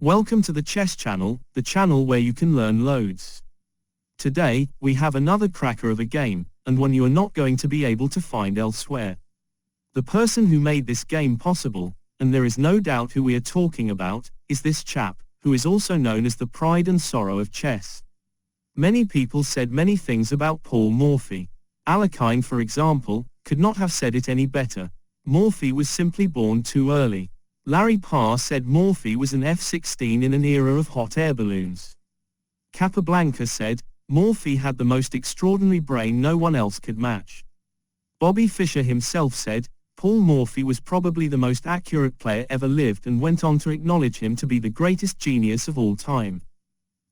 Welcome to the Chess Channel, the channel where you can learn loads. Today, we have another cracker of a game, and one you are not going to be able to find elsewhere. The person who made this game possible, and there is no doubt who we are talking about, is this chap, who is also known as the pride and sorrow of chess. Many people said many things about Paul Morphy. Alekhine, for example, could not have said it any better. Morphy was simply born too early. Larry Parr said Morphy was an F-16 in an era of hot air balloons. Capablanca said, Morphy had the most extraordinary brain no one else could match. Bobby Fischer himself said, Paul Morphy was probably the most accurate player ever lived, and went on to acknowledge him to be the greatest genius of all time.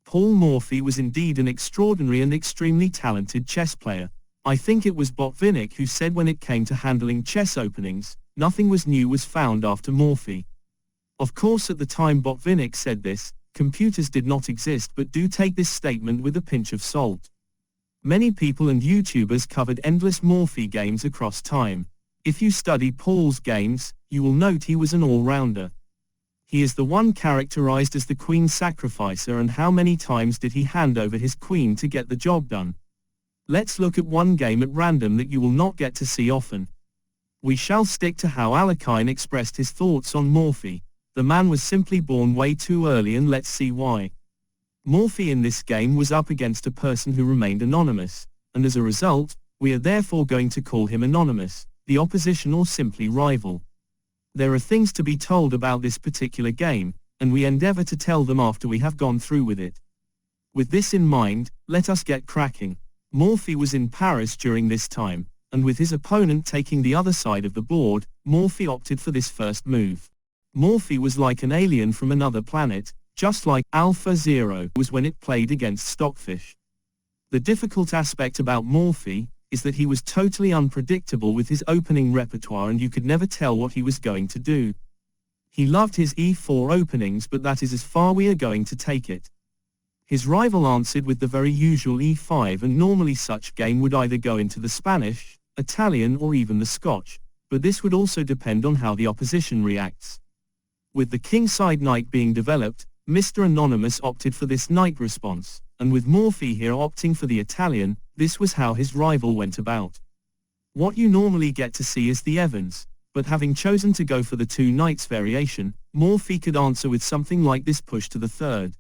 Paul Morphy was indeed an extraordinary and extremely talented chess player. I think it was Botvinnik who said when it came to handling chess openings, nothing new was found after Morphy. Of course, at the time Botvinnik said this, computers did not exist, but do take this statement with a pinch of salt. Many people and YouTubers covered endless Morphy games across time. If you study Paul's games, you will note he was an all-rounder. He is the one characterized as the queen sacrificer, and how many times did he hand over his queen to get the job done? Let's look at one game at random that you will not get to see often. We shall stick to how Alekhine expressed his thoughts on Morphy. The man was simply born way too early, and let's see why. Morphy in this game was up against a person who remained anonymous, and as a result, we are therefore going to call him Anonymous, the opposition or simply rival. There are things to be told about this particular game, and we endeavor to tell them after we have gone through with it. With this in mind, let us get cracking. Morphy was in Paris during this time, and with his opponent taking the other side of the board, Morphy opted for this first move. Morphy was like an alien from another planet, just like Alpha Zero was when it played against Stockfish. The difficult aspect about Morphy is that he was totally unpredictable with his opening repertoire, and you could never tell what he was going to do. He loved his e4 openings, but that is as far we are going to take it. His rival answered with the very usual e5, and normally such game would either go into the Spanish, Italian or even the Scotch, but this would also depend on how the opposition reacts. With the kingside knight being developed, Mr. Anonymous opted for this knight response, and with Morphy here opting for the Italian, this was how his rival went about. What you normally get to see is the Evans, but having chosen to go for the two knights variation, Morphy could answer with something like this push to the third.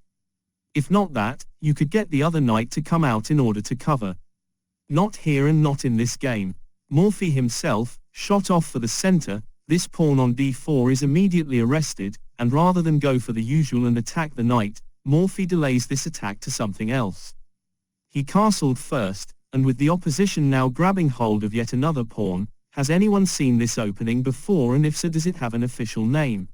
If not that, you could get the other knight to come out in order to cover. Not here and not in this game. Morphy himself shot off for the center. This pawn on d4 is immediately arrested, and rather than go for the usual and attack the knight, Morphy delays this attack to something else. He castled first, and with the opposition now grabbing hold of yet another pawn, has anyone seen this opening before, and if so, does it have an official name?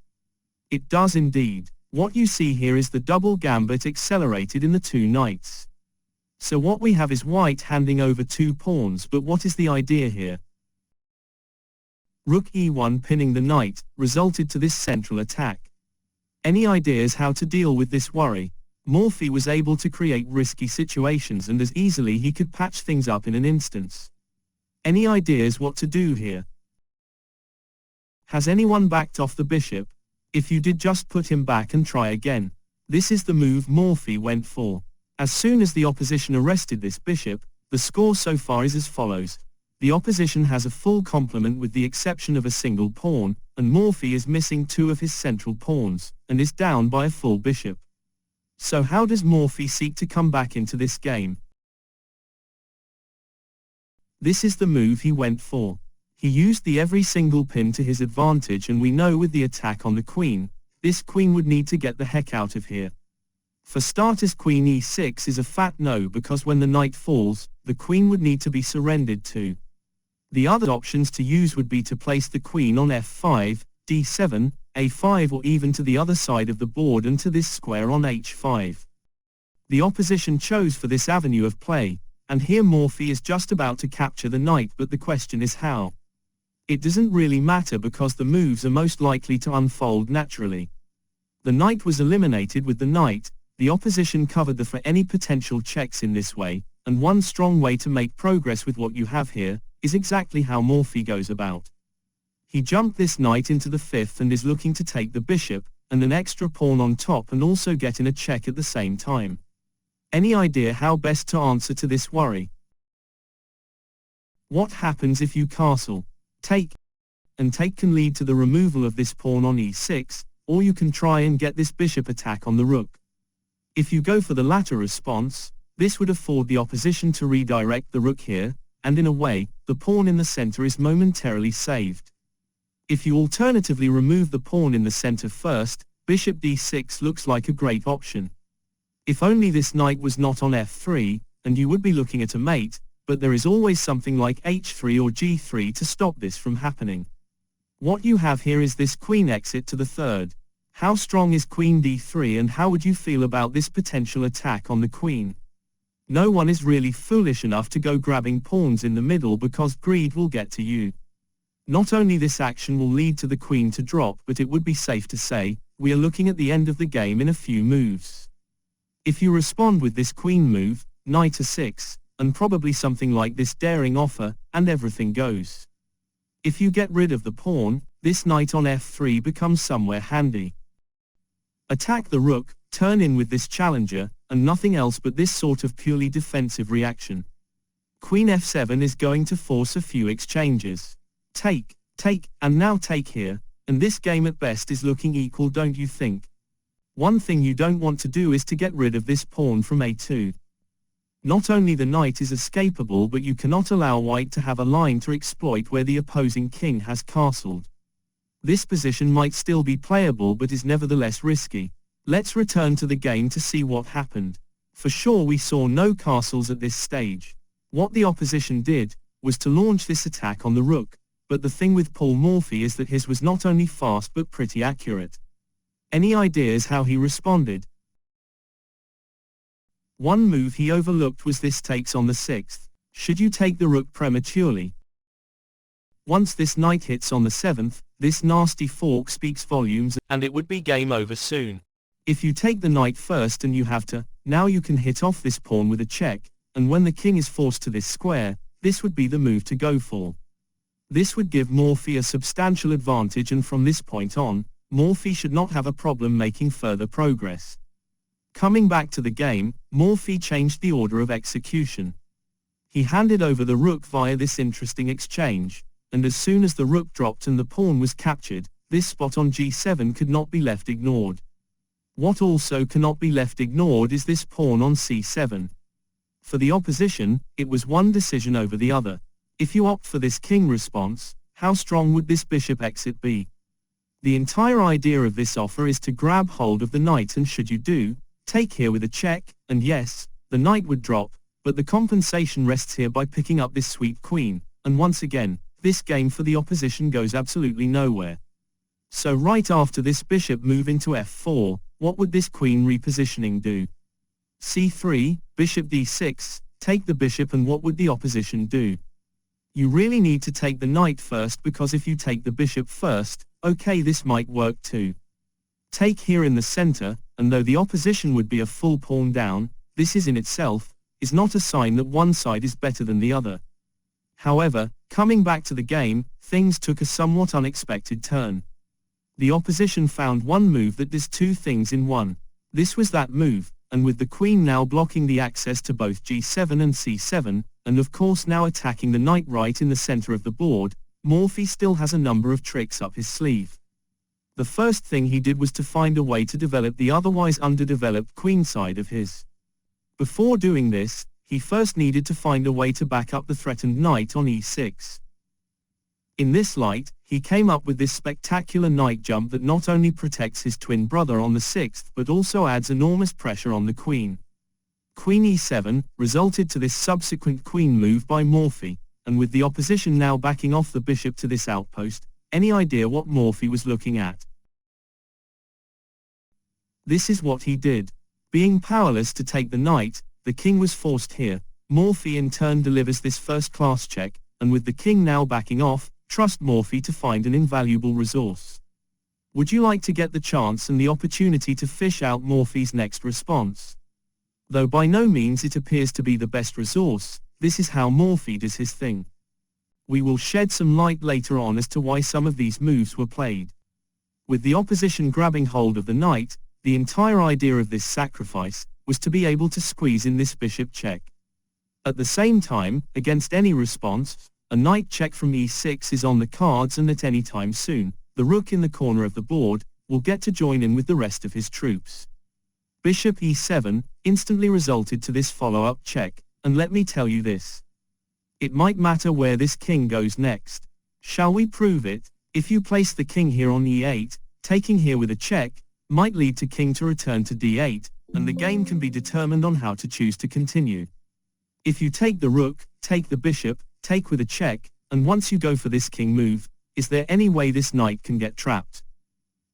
It does indeed. What you see here is the double gambit accelerated in the two knights. So what we have is white handing over two pawns, but what is the idea here? Rook e1 pinning the knight resulted to this central attack. Any ideas how to deal with this worry? Morphy was able to create risky situations, and as easily he could patch things up in an instance. Any ideas what to do here? Has anyone backed off the bishop? If you did, just put him back and try again. This is the move Morphy went for. As soon as the opposition arrested this bishop, the score so far is as follows. The opposition has a full complement with the exception of a single pawn, and Morphy is missing two of his central pawns, and is down by a full bishop. So how does Morphy seek to come back into this game? This is the move he went for. He used the every single pin to his advantage, and we know with the attack on the queen, this queen would need to get the heck out of here. For starters, queen e6 is a fat no, because when the knight falls, the queen would need to be surrendered to. The other options to use would be to place the queen on f5, d7, a5, or even to the other side of the board and to this square on h5. The opposition chose for this avenue of play, and here Morphy is just about to capture the knight, but the question is how. It doesn't really matter because the moves are most likely to unfold naturally. The knight was eliminated with the knight. The opposition covered for any potential checks in this way, and one strong way to make progress with what you have here is exactly how Morphy goes about. He jumped this knight into the fifth and is looking to take the bishop, and an extra pawn on top and also get in a check at the same time. Any idea how best to answer to this worry? What happens if you castle? Take, and take can lead to the removal of this pawn on e6, or you can try and get this bishop attack on the rook. If you go for the latter response, this would afford the opposition to redirect the rook here, and in a way, the pawn in the center is momentarily saved. If you alternatively remove the pawn in the center first, bishop d6 looks like a great option. If only this knight was not on f3, and you would be looking at a mate, but there is always something like h3 or g3 to stop this from happening. What you have here is this queen exit to the third. How strong is queen d3 and how would you feel about this potential attack on the queen? No one is really foolish enough to go grabbing pawns in the middle because greed will get to you. Not only this action will lead to the queen to drop, but it would be safe to say, we are looking at the end of the game in a few moves. If you respond with this queen move, knight a6, and probably something like this daring offer, and everything goes. If you get rid of the pawn, this knight on f3 becomes somewhere handy. Attack the rook, turn in with this challenger, and nothing else but this sort of purely defensive reaction. Queen f7 is going to force a few exchanges. Take, and now take here, and this game at best is looking equal, don't you think? One thing you don't want to do is to get rid of this pawn from a2. Not only the knight is escapable, but you cannot allow white to have a line to exploit where the opposing king has castled. This position might still be playable but is nevertheless risky. Let's return to the game to see what happened. For sure we saw no castles at this stage. What the opposition did was to launch this attack on the rook, but the thing with Paul Morphy is that his was not only fast but pretty accurate. Any ideas how he responded? One move he overlooked was this takes on the 6th. Should you take the rook prematurely? Once this knight hits on the 7th, this nasty fork speaks volumes and it would be game over soon. If you take the knight first and you have to, now you can hit off this pawn with a check, and when the king is forced to this square, this would be the move to go for. This would give Morphy a substantial advantage, and from this point on, Morphy should not have a problem making further progress. Coming back to the game, Morphy changed the order of execution. He handed over the rook via this interesting exchange, and as soon as the rook dropped and the pawn was captured, this spot on g7 could not be left ignored. What also cannot be left ignored is this pawn on c7. For the opposition, it was one decision over the other. If you opt for this king response, how strong would this bishop exit be? The entire idea of this offer is to grab hold of the knight, and should you do, take here with a check, and yes, the knight would drop, but the compensation rests here by picking up this sweet queen, and once again, this game for the opposition goes absolutely nowhere. So right after this bishop move into f4, what would this queen repositioning do? c3, bishop d6, take the bishop, and what would the opposition do? You really need to take the knight first, because if you take the bishop first, okay, this might work too. Take here in the center, and though the opposition would be a full pawn down, this is in itself, is not a sign that one side is better than the other. However, coming back to the game, things took a somewhat unexpected turn. The opposition found one move that does two things in one. This was that move, and with the queen now blocking the access to both g7 and c7, and of course now attacking the knight right in the center of the board, Morphy still has a number of tricks up his sleeve. The first thing he did was to find a way to develop the otherwise underdeveloped queen side of his. Before doing this, he first needed to find a way to back up the threatened knight on e6. In this light, he came up with this spectacular knight jump that not only protects his twin brother on the 6th but also adds enormous pressure on the queen. Queen e7 resulted to this subsequent queen move by Morphy, and with the opposition now backing off the bishop to this outpost, any idea what Morphy was looking at? This is what he did. Being powerless to take the knight, the king was forced here. Morphy in turn delivers this first-class check, and with the king now backing off, trust Morphy to find an invaluable resource. Would you like to get the chance and the opportunity to fish out Morphy's next response? Though by no means it appears to be the best resource, this is how Morphy does his thing. We will shed some light later on as to why some of these moves were played. With the opposition grabbing hold of the knight, the entire idea of this sacrifice was to be able to squeeze in this bishop check. At the same time, against any response, a knight check from e6 is on the cards, and at any time soon, the rook in the corner of the board will get to join in with the rest of his troops. Bishop e7 instantly resulted to this follow-up check, and let me tell you this. It might matter where this king goes next. Shall we prove it? If you place the king here on e8, taking here with a check might lead to king to return to d8, and the game can be determined on how to choose to continue. If you take the rook, take the bishop, take with a check, and once you go for this king move, is there any way this knight can get trapped?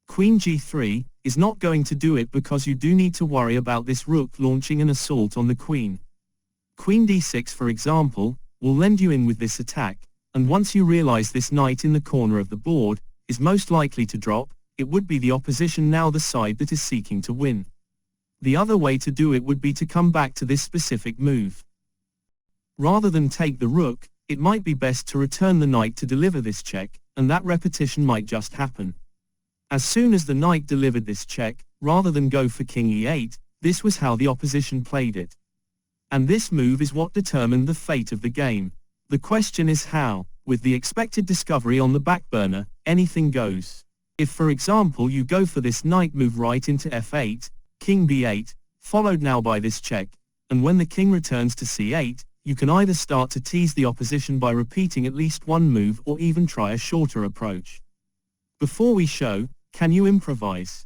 Queen g3 is not going to do it, because you do need to worry about this rook launching an assault on the queen. Queen d6, for example, will lend you in with this attack, and once you realize this knight in the corner of the board is most likely to drop, it would be the opposition now the side that is seeking to win. The other way to do it would be to come back to this specific move. Rather than take the rook, it might be best to return the knight to deliver this check, and that repetition might just happen. As soon as the knight delivered this check, rather than go for king e8, this was how the opposition played it. And this move is what determined the fate of the game. The question is how. With the expected discovery on the back burner, anything goes. If, for example, you go for this knight move right into f8, king b8, followed now by this check, and when the king returns to c8, you can either start to tease the opposition by repeating at least one move, or even try a shorter approach. Before we show, can you improvise?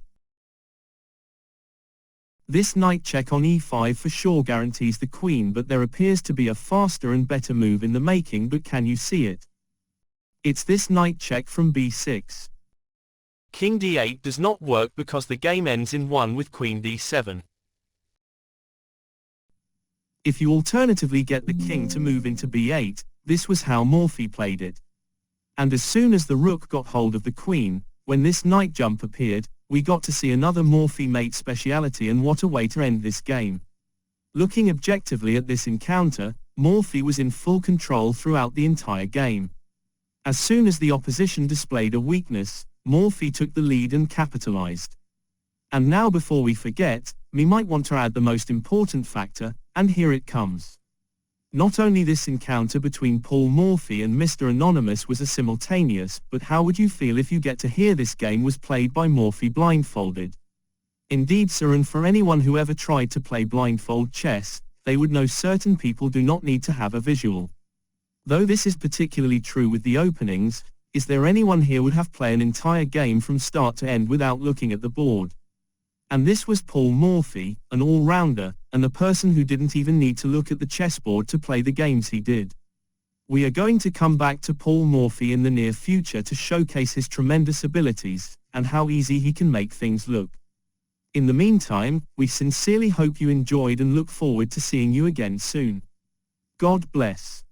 This knight check on e5 for sure guarantees the queen, but there appears to be a faster and better move in the making, but can you see it? It's this knight check from b6. King d8 does not work because the game ends in 1 with queen d7. If you alternatively get the king to move into b8, this was how Morphy played it. And as soon as the rook got hold of the queen, when this knight jump appeared, we got to see another Morphy mate speciality, and what a way to end this game. Looking objectively at this encounter, Morphy was in full control throughout the entire game. As soon as the opposition displayed a weakness, Morphy took the lead and capitalized. And now, before we forget, we might want to add the most important factor, and here it comes. Not only this encounter between Paul Morphy and Mr. Anonymous was a simultaneous, but how would you feel if you get to hear this game was played by Morphy blindfolded? Indeed, sir, and for anyone who ever tried to play blindfold chess, they would know certain people do not need to have a visual. Though this is particularly true with the openings, is there anyone here would have played an entire game from start to end without looking at the board? And this was Paul Morphy, an all-rounder, and a person who didn't even need to look at the chessboard to play the games he did. We are going to come back to Paul Morphy in the near future to showcase his tremendous abilities, and how easy he can make things look. In the meantime, we sincerely hope you enjoyed and look forward to seeing you again soon. God bless.